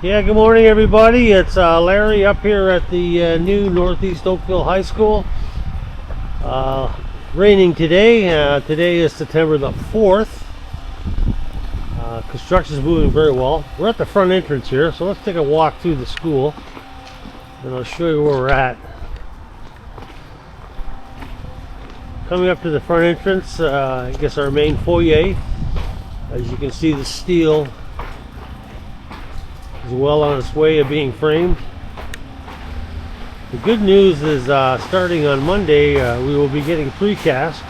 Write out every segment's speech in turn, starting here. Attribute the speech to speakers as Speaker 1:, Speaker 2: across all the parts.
Speaker 1: Yeah, good morning everybody. It's Larry up here at the new Northeast Oakville High School. Raining today. Today is September the 4th. Construction is moving very well. We're at the front entrance here, so let's take a walk through the school and I'll show you where we're at. Coming up to the front entrance, I guess our main foyer. As you can see, the steel is well on its way of being framed. The good news is starting on Monday we will be getting precast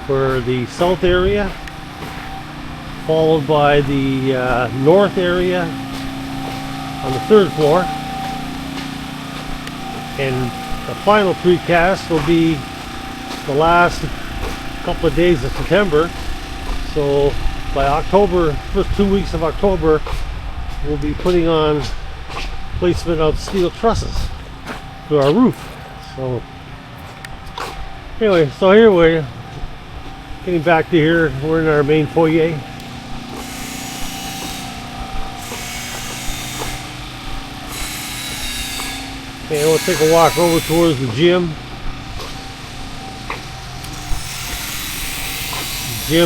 Speaker 1: for the south area, followed by the north area on the third floor, and the final precast will be the last couple of days of September. So by October, first 2 weeks of October, we'll be putting on placement of steel trusses to our roof. So anyway, so here we're getting back to here. We're in our main foyer. And we'll take a walk over towards the gym. We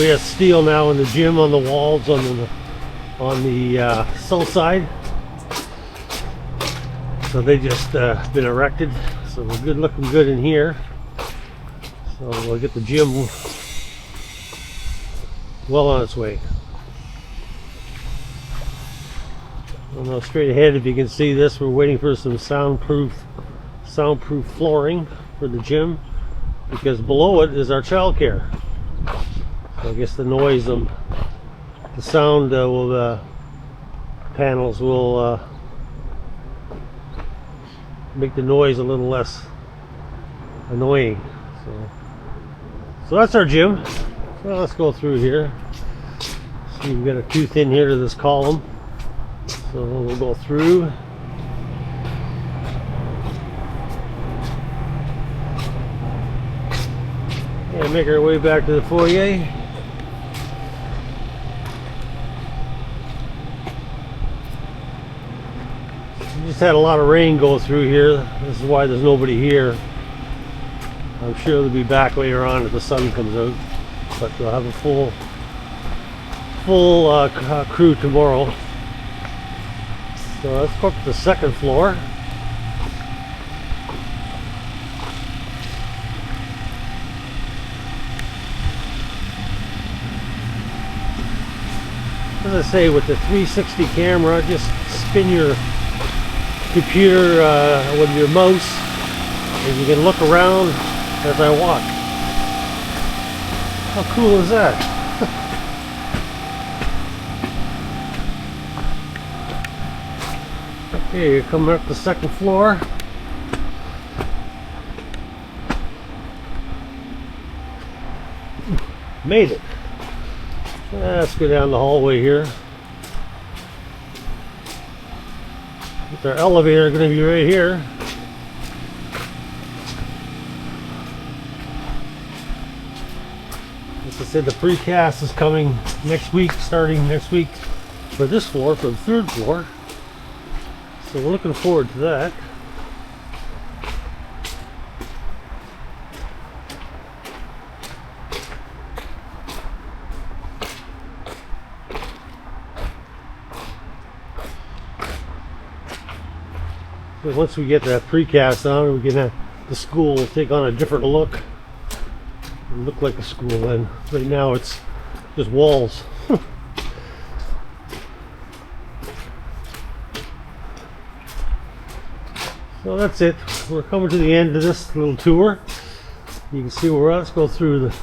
Speaker 1: have steel now in the gym on the walls on the south side. So they just been erected. So we're good, looking good in here. So we'll get the gym well on its way. I don't know, straight ahead, if you can see this, we're waiting for some soundproof flooring for the gym, because below it is our childcare. So I guess the noise, the sound panels will make the noise a little less annoying. So that's our gym. Well, let's go through here. See, we've got a tooth in here to this column. So we'll go through. And make our way back to the foyer. We just had a lot of rain go through here. This is why there's nobody here. I'm sure they'll be back later on if the sun comes out. But we'll have a full crew tomorrow. So let's go up to the second floor. As I say, with the 360 camera, just spin your computer with your mouse and you can look around as I walk. How cool is that? Okay, you're coming up the second floor. Made it. Let's go down the hallway here. With our elevator going to be right here. As I said, the precast is coming next week, starting next week for this floor, for the third floor. So we're looking forward to that. So once we get that precast on, we can have the school will take on a different look. It'll look like a school then. Right now it's just walls. So that's it. We're coming to the end of this little tour. You can see where we're at. Let's go through the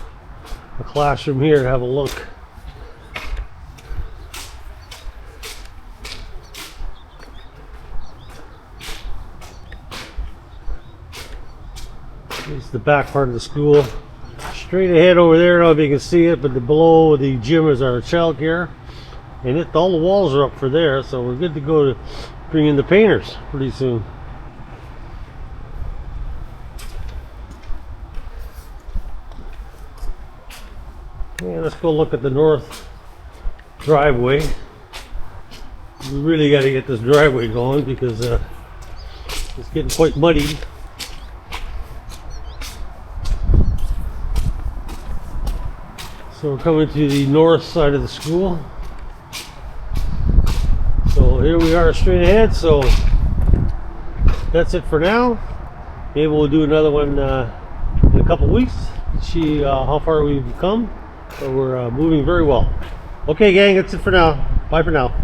Speaker 1: classroom here and have a look. Here's the back part of the school. Straight ahead over there, I don't know if you can see it, but below the gym is our childcare. And all the walls are up for there, so we're good to go to bring in the painters pretty soon. Yeah, let's go look at the north driveway. we really got to get this driveway going because it's getting quite muddy. So we're coming to the north side of the school. So here we are straight ahead. So that's it for now. Maybe we'll do another one in a couple weeks. See how far we've come. So we're moving very well. Okay, gang, that's it for now. Bye for now.